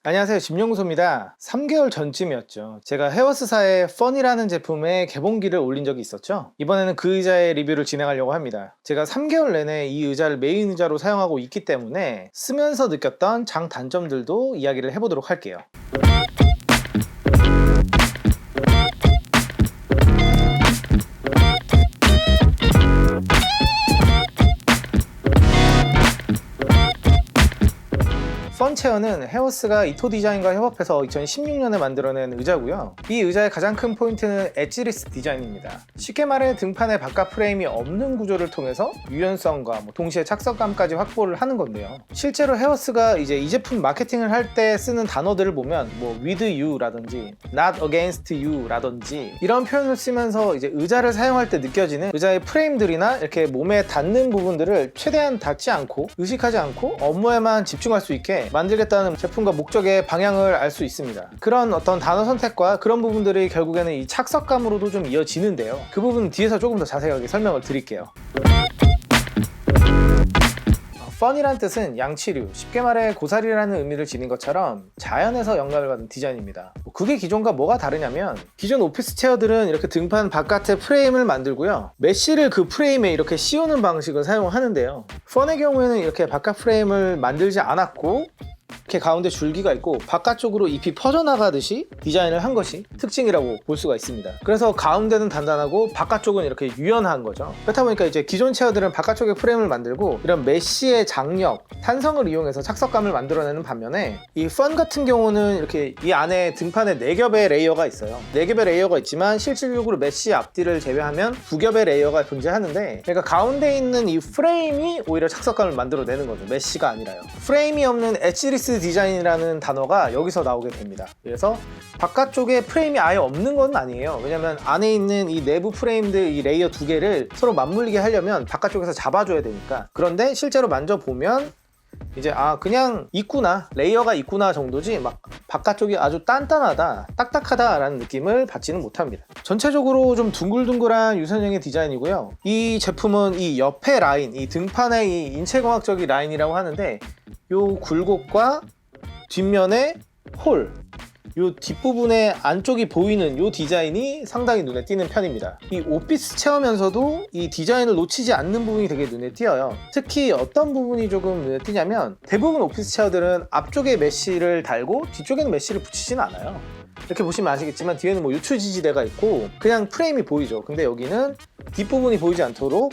안녕하세요, 짐연구소입니다. 3개월 전쯤이었죠. 제가 헤어스사의 펀이라는 제품의 개봉기를 올린 적이 있었죠. 이번에는 그 의자의 리뷰를 진행하려고 합니다. 제가 3개월 내내 이 의자를 메인 의자로 사용하고 있기 때문에 쓰면서 느꼈던 장단점들도 이야기를 해보도록 할게요. 펀체어는 헤어스가 이토 디자인과 협업해서 2016년에 만들어낸 의자고요. 이 의자의 가장 큰 포인트는 엣지리스 디자인입니다. 쉽게 말해 등판에 바깥 프레임이 없는 구조를 통해서 유연성과 동시에 착석감까지 확보를 하는 건데요. 실제로 헤어스가 이 제품 마케팅을 할 때 쓰는 단어들을 보면 with you 라든지 not against you 라든지 이런 표현을 쓰면서 의자를 사용할 때 느껴지는 의자의 프레임들이나 이렇게 몸에 닿는 부분들을 최대한 닿지 않고 의식하지 않고 업무에만 집중할 수 있게 만들겠다는 제품과 목적의 방향을 알 수 있습니다. 그런 어떤 단어 선택과 그런 부분들이 결국에는 이 착석감으로도 좀 이어지는데요. 그 부분은 뒤에서 조금 더 자세하게 설명을 드릴게요. 펀이란 뜻은 양치류, 쉽게 말해 고사리라는 의미를 지닌 것처럼 자연에서 영감을 받은 디자인입니다. 그게 기존과 뭐가 다르냐면 기존 오피스 체어들은 이렇게 등판 바깥에 프레임을 만들고요. 메쉬를 그 프레임에 이렇게 씌우는 방식을 사용하는데요. 펀의 경우에는 이렇게 바깥 프레임을 만들지 않았고 이렇게 가운데 줄기가 있고 바깥쪽으로 잎이 퍼져나가듯이 디자인을 한 것이 특징이라고 볼 수가 있습니다. 그래서 가운데는 단단하고 바깥쪽은 이렇게 유연한 거죠. 그렇다 보니까 기존 체어들은 바깥쪽에 프레임을 만들고 이런 메쉬의 장력, 탄성을 이용해서 착석감을 만들어내는 반면에 이 펀 같은 경우는 이렇게 이 안에 등판에 4겹의 레이어가 있어요. 4겹의 레이어가 있지만 실질적으로 메쉬 앞뒤를 제외하면 2겹의 레이어가 존재하는데 그러니까 가운데 있는 이 프레임이 오히려 착석감을 만들어내는 거죠. 메쉬가 아니라요. 프레임이 없는 엣지리스 디자인이라는 단어가 여기서 나오게 됩니다. 그래서 바깥쪽에 프레임이 아예 없는 건 아니에요. 왜냐면 안에 있는 이 내부 프레임들 이 레이어 2개를 서로 맞물리게 하려면 바깥쪽에서 잡아줘야 되니까. 그런데 실제로 만져보면 그냥 있구나, 레이어가 있구나 정도지 막 바깥쪽이 아주 단단하다, 딱딱하다 라는 느낌을 받지는 못합니다. 전체적으로 좀 둥글둥글한 유선형의 디자인이고요. 이 제품은 이 옆에 라인, 이 등판의 이 인체공학적인 라인이라고 하는데 요 굴곡과 뒷면의 홀, 요 뒷부분의 안쪽이 보이는 요 디자인이 상당히 눈에 띄는 편입니다. 이 오피스 체어면서도 이 디자인을 놓치지 않는 부분이 되게 눈에 띄어요. 특히 어떤 부분이 조금 눈에 띄냐면 대부분 오피스 체어들은 앞쪽에 메쉬를 달고 뒤쪽에는 메쉬를 붙이진 않아요. 이렇게 보시면 아시겠지만 뒤에는 유추 지지대가 있고 그냥 프레임이 보이죠. 근데 여기는 뒷부분이 보이지 않도록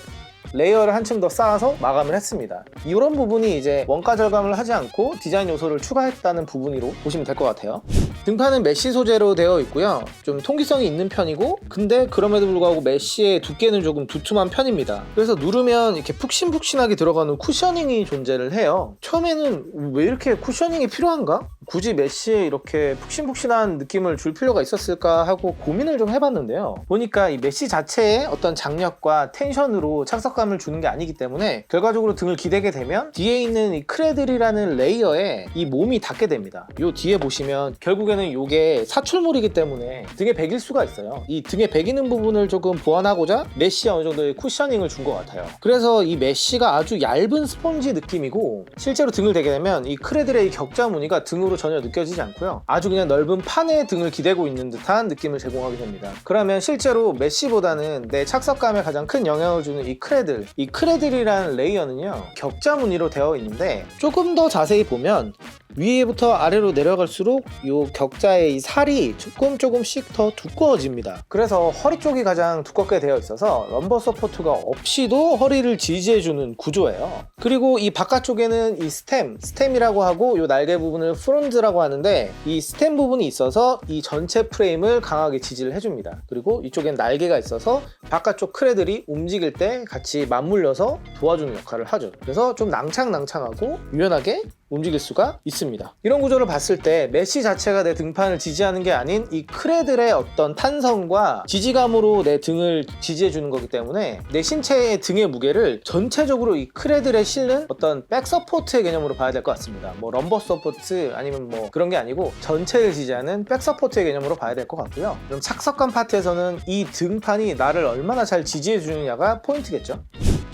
레이어를 한층 더 쌓아서 마감을 했습니다. 이런 부분이 원가 절감을 하지 않고 디자인 요소를 추가했다는 부분으로 보시면 될 것 같아요. 등판은 메쉬 소재로 되어 있고요. 좀 통기성이 있는 편이고 근데 그럼에도 불구하고 메쉬의 두께는 조금 두툼한 편입니다. 그래서 누르면 이렇게 푹신푹신하게 들어가는 쿠셔닝이 존재를 해요. 처음에는 왜 이렇게 쿠셔닝이 필요한가? 굳이 메쉬에 이렇게 푹신푹신한 느낌을 줄 필요가 있었을까 하고 고민을 좀 해봤는데요. 보니까 이 메쉬 자체의 어떤 장력과 텐션으로 착석감을 주는 게 아니기 때문에 결과적으로 등을 기대게 되면 뒤에 있는 이 크레들이라는 레이어에 이 몸이 닿게 됩니다. 요 뒤에 보시면 결국에는 요게 사출물이기 때문에 등에 배길 수가 있어요. 이 등에 배기는 부분을 조금 보완하고자 메쉬에 어느 정도의 쿠셔닝을 준 것 같아요. 그래서 이 메쉬가 아주 얇은 스펀지 느낌이고 실제로 등을 대게 되면 이 크레들의 이 격자 무늬가 등으로 전혀 느껴지지 않고요. 아주 그냥 넓은 판에 등을 기대고 있는 듯한 느낌을 제공하게 됩니다. 그러면 실제로 메쉬보다는 내 착석감에 가장 큰 영향을 주는 이 크레들이라는 레이어는요, 격자 무늬로 되어 있는데 조금 더 자세히 보면 위에부터 아래로 내려갈수록 이 격자의 이 살이 조금씩 더 두꺼워집니다. 그래서 허리 쪽이 가장 두껍게 되어 있어서 럼버 서포트가 없이도 허리를 지지해주는 구조예요. 그리고 이 바깥쪽에는 이 스템이라고 하고 이 날개 부분을 프론즈라고 하는데 이 스템 부분이 있어서 이 전체 프레임을 강하게 지지를 해줍니다. 그리고 이쪽엔 날개가 있어서 바깥쪽 크레들이 움직일 때 같이 맞물려서 도와주는 역할을 하죠. 그래서 좀 낭창낭창하고 유연하게 움직일 수가 있습니다. 이런 구조를 봤을 때 메쉬 자체가 내 등판을 지지하는 게 아닌 이 크레들의 어떤 탄성과 지지감으로 내 등을 지지해 주는 거기 때문에 내 신체의 등의 무게를 전체적으로 이 크레들에 실는 어떤 백 서포트의 개념으로 봐야 될 것 같습니다. 럼버 서포트 아니면 그런 게 아니고 전체를 지지하는 백 서포트의 개념으로 봐야 될 것 같고요. 그럼 착석감 파트에서는 이 등판이 나를 얼마나 잘 지지해 주느냐가 포인트겠죠.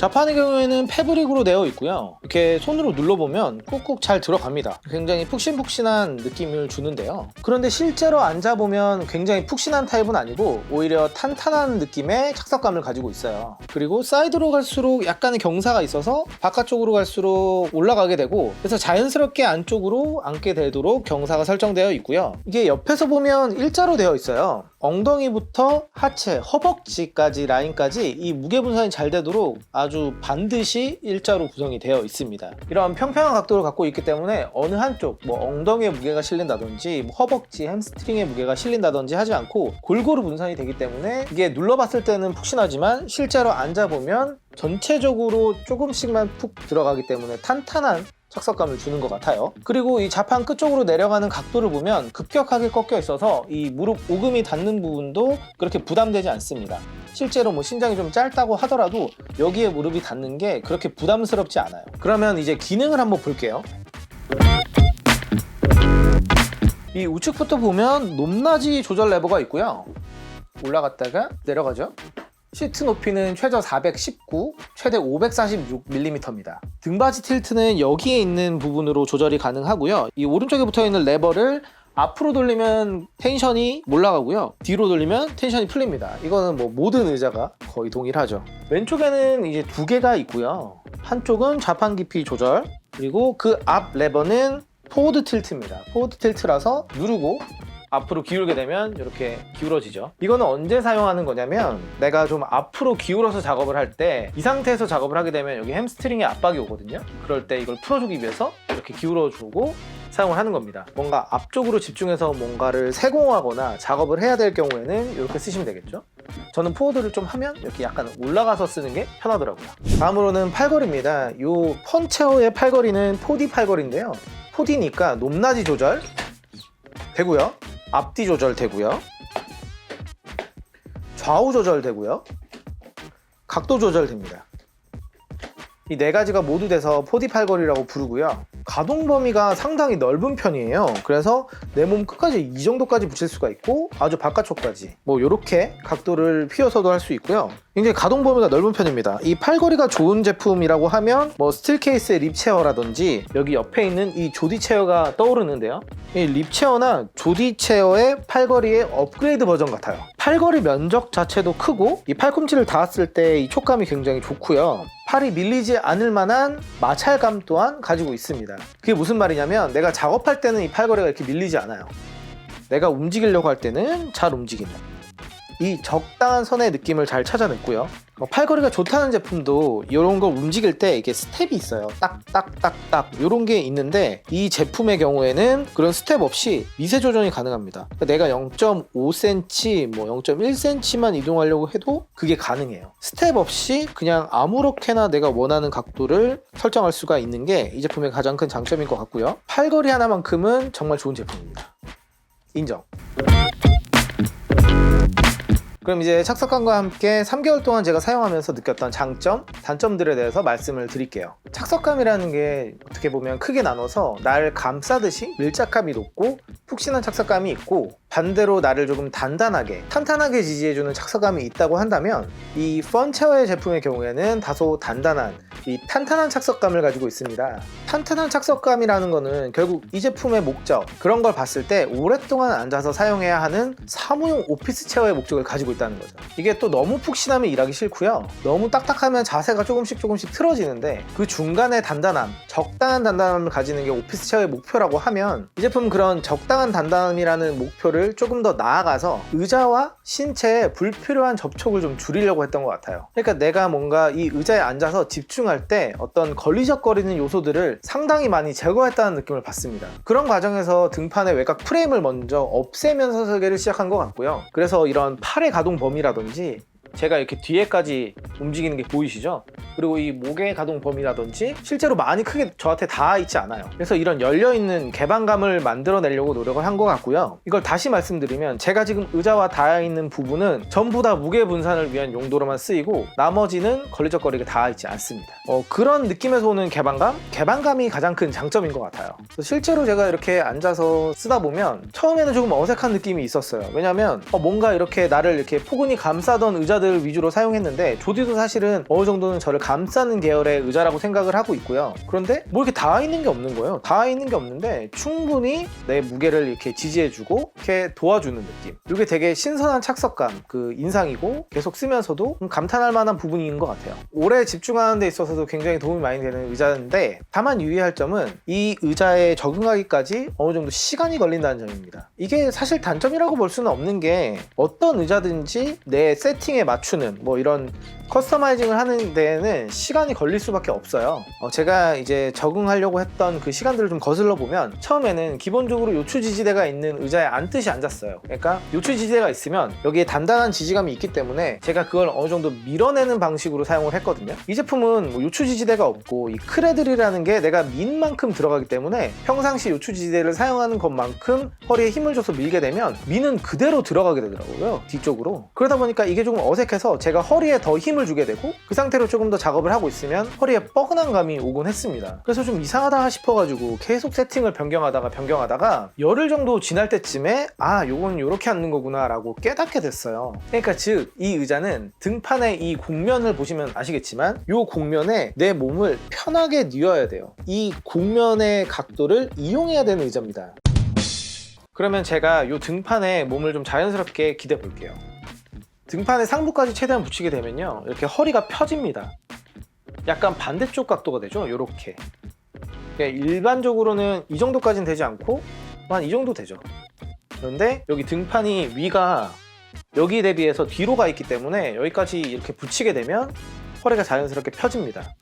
좌판의 경우에는 패브릭으로 되어 있고요. 이렇게 손으로 눌러보면 꾹꾹 잘 들어갑니다. 굉장히 푹신푹신한 느낌을 주는데요. 그런데 실제로 앉아보면 굉장히 푹신한 타입은 아니고 오히려 탄탄한 느낌의 착석감을 가지고 있어요. 그리고 사이드로 갈수록 약간의 경사가 있어서 바깥쪽으로 갈수록 올라가게 되고, 그래서 자연스럽게 안쪽으로 앉게 되도록 경사가 설정되어 있고요. 이게 옆에서 보면 일자로 되어 있어요. 엉덩이부터 하체, 허벅지까지 라인까지 이 무게 분산이 잘 되도록 아주 반드시 일자로 구성이 되어 있습니다. 이런 평평한 각도를 갖고 있기 때문에 어느 한쪽, 엉덩이에 무게가 실린다든지 허벅지, 햄스트링에 무게가 실린다든지 하지 않고 골고루 분산이 되기 때문에 이게 눌러봤을 때는 푹신하지만 실제로 앉아보면 전체적으로 조금씩만 푹 들어가기 때문에 탄탄한 착석감을 주는 것 같아요. 그리고 이 좌판 끝쪽으로 내려가는 각도를 보면 급격하게 꺾여 있어서 이 무릎 오금이 닿는 부분도 그렇게 부담되지 않습니다. 실제로 신장이 좀 짧다고 하더라도 여기에 무릎이 닿는 게 그렇게 부담스럽지 않아요. 그러면 이제 기능을 한번 볼게요. 이 우측부터 보면 높낮이 조절 레버가 있고요. 올라갔다가 내려가죠. 시트 높이는 최저 419, 최대 546mm입니다. 등받이 틸트는 여기에 있는 부분으로 조절이 가능하고요. 이 오른쪽에 붙어있는 레버를 앞으로 돌리면 텐션이 올라가고요. 뒤로 돌리면 텐션이 풀립니다. 이거는 모든 의자가 거의 동일하죠. 왼쪽에는 이제 두 개가 있고요. 한쪽은 좌판 깊이 조절, 그리고 그 앞 레버는 포워드 틸트입니다. 포워드 틸트라서 누르고 앞으로 기울게 되면 이렇게 기울어지죠. 이거는 언제 사용하는 거냐면 내가 좀 앞으로 기울어서 작업을 할 때 이 상태에서 작업을 하게 되면 여기 햄스트링에 압박이 오거든요. 그럴 때 이걸 풀어주기 위해서 이렇게 기울어주고 사용을 하는 겁니다. 뭔가 앞쪽으로 집중해서 뭔가를 세공하거나 작업을 해야 될 경우에는 이렇게 쓰시면 되겠죠. 저는 포워드를 좀 하면 이렇게 약간 올라가서 쓰는 게 편하더라고요. 다음으로는 팔걸이입니다. 이 펀체어의 팔걸이는 4D 팔걸이인데요. 4D니까 높낮이 조절 되고요. 앞뒤 조절 되고요. 좌우 조절 되고요. 각도 조절 됩니다. 이 네 가지가 모두 돼서 4D 팔걸이라고 부르고요. 가동 범위가 상당히 넓은 편이에요. 그래서 내 몸 끝까지 이 정도까지 붙일 수가 있고 아주 바깥쪽까지 이렇게 각도를 피워서도 할 수 있고요. 굉장히 가동 범위가 넓은 편입니다. 이 팔걸이가 좋은 제품이라고 하면 스틸 케이스의 립 체어라든지 여기 옆에 있는 이 조디 체어가 떠오르는데요. 이 립 체어나 조디 체어의 팔걸이의 업그레이드 버전 같아요. 팔걸이 면적 자체도 크고 이 팔꿈치를 닿았을 때 이 촉감이 굉장히 좋고요. 팔이 밀리지 않을 만한 마찰감 또한 가지고 있습니다. 그게 무슨 말이냐면 내가 작업할 때는 이 팔걸이가 이렇게 밀리지 않아요. 내가 움직이려고 할 때는 잘 움직이는 이 적당한 선의 느낌을 잘 찾아냈고요. 팔걸이가 좋다는 제품도 이런 걸 움직일 때 이게 스텝이 있어요. 딱딱딱딱 이런 게 있는데 이 제품의 경우에는 그런 스텝 없이 미세 조정이 가능합니다. 그러니까 내가 0.5cm, 0.1cm만 이동하려고 해도 그게 가능해요. 스텝 없이 그냥 아무렇게나 내가 원하는 각도를 설정할 수가 있는 게 이 제품의 가장 큰 장점인 것 같고요. 팔걸이 하나만큼은 정말 좋은 제품입니다. 인정. 그럼 이제 착석감과 함께 3개월 동안 제가 사용하면서 느꼈던 장점, 단점들에 대해서 말씀을 드릴게요. 착석감이라는 게 어떻게 보면 크게 나눠서 날 감싸듯이 밀착감이 높고 푹신한 착석감이 있고, 반대로 나를 조금 단단하게, 탄탄하게 지지해주는 착석감이 있다고 한다면 이 펀체어의 제품의 경우에는 다소 단단한, 이 탄탄한 착석감을 가지고 있습니다. 탄탄한 착석감이라는 거는 결국 이 제품의 목적, 그런 걸 봤을 때 오랫동안 앉아서 사용해야 하는 사무용 오피스 체어의 목적을 가지고 있다는 거죠. 이게 또 너무 푹신하면 일하기 싫고요. 너무 딱딱하면 자세가 조금씩 틀어지는데 그 중간의 단단함, 적당한 단단함을 가지는 게 오피스 체어의 목표라고 하면 이 제품은 그런 적당한 단단함이라는 목표를 조금 더 나아가서 의자와 신체에 불필요한 접촉을 좀 줄이려고 했던 것 같아요. 그러니까 내가 뭔가 이 의자에 앉아서 집중할 때 어떤 걸리적거리는 요소들을 상당히 많이 제거했다는 느낌을 받습니다. 그런 과정에서 등판의 외곽 프레임을 먼저 없애면서 설계를 시작한 것 같고요. 그래서 이런 팔의 가동 범위라든지 제가 이렇게 뒤에까지 움직이는 게 보이시죠? 그리고 이 목의 가동 범위라든지 실제로 많이 크게 저한테 닿아 있지 않아요. 그래서 이런 열려있는 개방감을 만들어내려고 노력을 한 것 같고요. 이걸 다시 말씀드리면 제가 지금 의자와 닿아 있는 부분은 전부 다 무게 분산을 위한 용도로만 쓰이고 나머지는 걸리적거리게 닿아 있지 않습니다. 그런 느낌에서 오는 개방감이 가장 큰 장점인 것 같아요. 실제로 제가 이렇게 앉아서 쓰다 보면 처음에는 조금 어색한 느낌이 있었어요. 왜냐면 뭔가 이렇게 나를 이렇게 포근히 감싸던 의자 의자들 위주로 사용했는데 조디도 사실은 어느 정도는 저를 감싸는 계열의 의자라고 생각을 하고 있고요. 그런데 뭐 이렇게 닿아 있는 게 없는 거예요. 닿아 있는 게 없는데 충분히 내 무게를 이렇게 지지해주고 이렇게 도와주는 느낌. 이게 되게 신선한 착석감, 그 인상이고 계속 쓰면서도 감탄할 만한 부분인 것 같아요. 오래 집중하는 데 있어서도 굉장히 도움이 많이 되는 의자인데, 다만 유의할 점은 이 의자에 적응하기까지 어느 정도 시간이 걸린다는 점입니다. 이게 사실 단점이라고 볼 수는 없는 게, 어떤 의자든지 내 세팅에 맞추는 뭐 이런 커스터마이징을 하는 데에는 시간이 걸릴 수밖에 없어요. 제가 이제 적응하려고 했던 그 시간들을 좀 거슬러 보면, 처음에는 기본적으로 요추 지지대가 있는 의자에 앉듯이 앉았어요. 그러니까 요추 지지대가 있으면 여기에 단단한 지지감이 있기 때문에 제가 그걸 어느 정도 밀어내는 방식으로 사용을 했거든요. 이 제품은 뭐 요추 지지대가 없고 이 크레들이라는 게 내가 민 만큼 들어가기 때문에 평상시 요추 지지대를 사용하는 것만큼 허리에 힘을 줘서 밀게 되면 민은 그대로 들어가게 되더라고요, 뒤쪽으로. 그러다 보니까 이게 조금 어색해서 제가 허리에 더 힘을 주게 되고, 그 상태로 조금 더 작업을 하고 있으면 허리에 뻐근한 감이 오곤 했습니다. 그래서 좀 이상하다 싶어가지고 계속 세팅을 변경하다가 열흘 정도 지날 때쯤에 요건 요렇게 앉는 거구나 라고 깨닫게 됐어요. 그러니까 즉 이 의자는 등판의 이 곡면을 보시면 아시겠지만, 이 곡면에 내 몸을 편하게 뉘어야 돼요. 이 곡면의 각도를 이용해야 되는 의자입니다. 그러면 제가 이 등판에 몸을 좀 자연스럽게 기대 볼게요. 등판의 상부까지 최대한 붙이게 되면요, 이렇게 허리가 펴집니다. 약간 반대쪽 각도가 되죠, 이렇게. 일반적으로는 이 정도까지는 되지 않고 한 이 정도 되죠. 그런데 여기 등판이 위가 여기 대비해서 뒤로 가 있기 때문에 여기까지 이렇게 붙이게 되면 허리가 자연스럽게 펴집니다.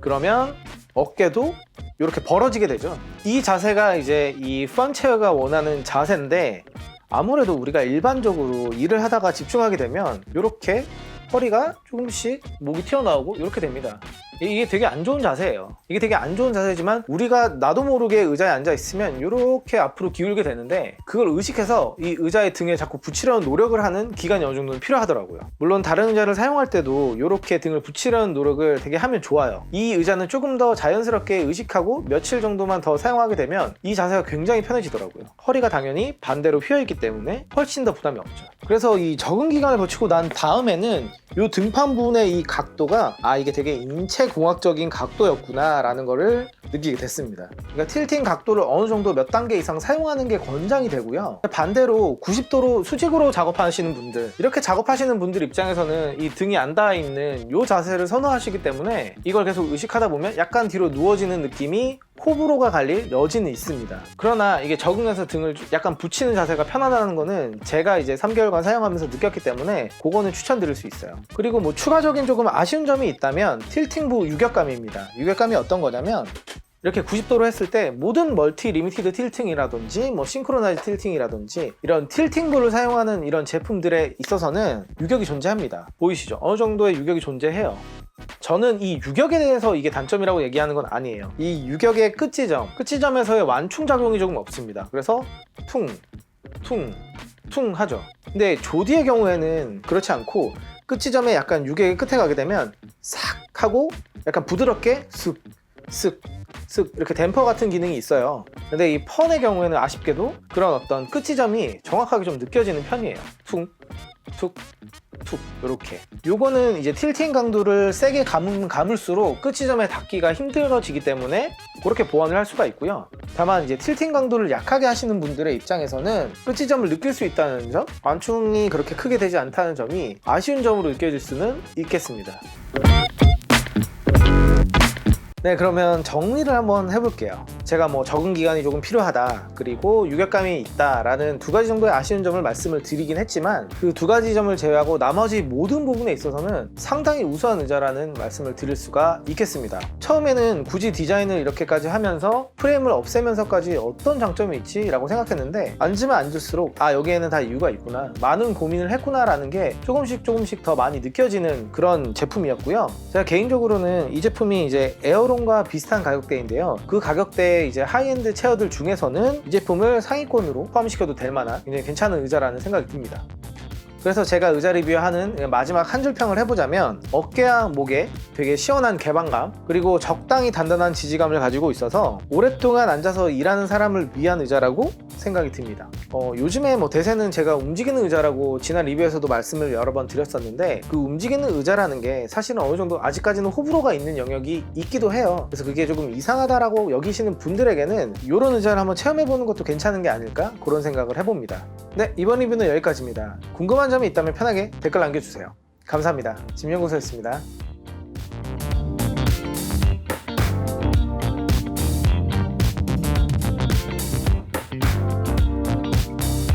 그러면 어깨도 이렇게 벌어지게 되죠. 이 자세가 이제 이 펀체어가 원하는 자세인데, 아무래도 우리가 일반적으로 일을 하다가 집중하게 되면 이렇게 허리가 조금씩 목이 튀어나오고 이렇게 됩니다. 이게 되게 안 좋은 자세예요. 이게 되게 안 좋은 자세지만 우리가 나도 모르게 의자에 앉아 있으면 이렇게 앞으로 기울게 되는데, 그걸 의식해서 이 의자의 등에 자꾸 붙이려는 노력을 하는 기간이 어느 정도는 필요하더라고요. 물론 다른 의자를 사용할 때도 이렇게 등을 붙이려는 노력을 되게 하면 좋아요. 이 의자는 조금 더 자연스럽게 의식하고 며칠 정도만 더 사용하게 되면 이 자세가 굉장히 편해지더라고요. 허리가 당연히 반대로 휘어있기 때문에 훨씬 더 부담이 없죠. 그래서 이 적응 기간을 거치고 난 다음에는 이 등판 부분의 이 각도가 이게 되게 인체공학적인 각도였구나 라는 거를 느끼게 됐습니다. 그러니까 틸팅 각도를 어느 정도 몇 단계 이상 사용하는 게 권장이 되고요. 반대로 90도로 수직으로 작업하시는 분들, 이렇게 작업하시는 분들 입장에서는 이 등이 안 닿아 있는 이 자세를 선호하시기 때문에 이걸 계속 의식하다 보면 약간 뒤로 누워지는 느낌이 호불호가 갈릴 여지는 있습니다. 그러나 이게 적응해서 등을 약간 붙이는 자세가 편하다는 거는 제가 이제 3개월간 사용하면서 느꼈기 때문에 그거는 추천드릴 수 있어요. 그리고 뭐 추가적인 조금 아쉬운 점이 있다면 틸팅부 유격감입니다. 유격감이 어떤 거냐면, 이렇게 90도로 했을 때 모든 멀티 리미티드 틸팅이라든지 뭐 싱크로나이즈 틸팅이라든지 이런 틸팅부를 사용하는 이런 제품들에 있어서는 유격이 존재합니다. 보이시죠? 어느 정도의 유격이 존재해요. 저는 이 유격에 대해서 이게 단점이라고 얘기하는 건 아니에요. 이 유격의 끝지점에서의 완충작용이 조금 없습니다. 그래서 퉁 하죠. 근데 조디의 경우에는 그렇지 않고, 끝지점에 약간 유격의 끝에 가게 되면 싹 하고 약간 부드럽게 쓱 이렇게 댐퍼 같은 기능이 있어요. 근데 이 펀의 경우에는 아쉽게도 그런 어떤 끝지점이 정확하게 좀 느껴지는 편이에요. 툭 이렇게. 요거는 이제 틸팅 강도를 세게 감을수록 끝지점에 닿기가 힘들어지기 때문에 그렇게 보완을 할 수가 있고요. 다만 이제 틸팅 강도를 약하게 하시는 분들의 입장에서는 끝지점을 느낄 수 있다는 점, 완충이 그렇게 크게 되지 않다는 점이 아쉬운 점으로 느껴질 수는 있겠습니다. 네, 그러면 정리를 한번 해볼게요. 제가 뭐 적응 기간이 조금 필요하다, 그리고 유격감이 있다 라는 두 가지 정도의 아쉬운 점을 말씀을 드리긴 했지만, 그 두 가지 점을 제외하고 나머지 모든 부분에 있어서는 상당히 우수한 의자라는 말씀을 드릴 수가 있겠습니다. 처음에는 굳이 디자인을 이렇게까지 하면서 프레임을 없애면서까지 어떤 장점이 있지? 라고 생각했는데, 앉으면 앉을수록 여기에는 다 이유가 있구나, 많은 고민을 했구나 라는 게 조금씩 더 많이 느껴지는 그런 제품이었고요. 제가 개인적으로는 이 제품이 이제 에어론과 비슷한 가격대인데요, 그 가격대에 이제 하이엔드 체어들 중에서는 이 제품을 상위권으로 포함시켜도 될 만한 굉장히 괜찮은 의자라는 생각이 듭니다. 그래서 제가 의자 리뷰하는 마지막 한 줄 평을 해보자면 어깨와 목에 되게 시원한 개방감, 그리고 적당히 단단한 지지감을 가지고 있어서 오랫동안 앉아서 일하는 사람을 위한 의자라고 생각이 듭니다. 요즘에 대세는 제가 움직이는 의자라고 지난 리뷰에서도 말씀을 여러 번 드렸었는데, 그 움직이는 의자라는 게 사실은 어느 정도 아직까지는 호불호가 있는 영역이 있기도 해요. 그래서 그게 조금 이상하다라고 여기시는 분들에게는 이런 의자를 한번 체험해보는 것도 괜찮은 게 아닐까, 그런 생각을 해봅니다. 네, 이번 리뷰는 여기까지입니다. 궁금한 점이 있다면 편하게 댓글 남겨주세요. 감사합니다. 짐연구소였습니다.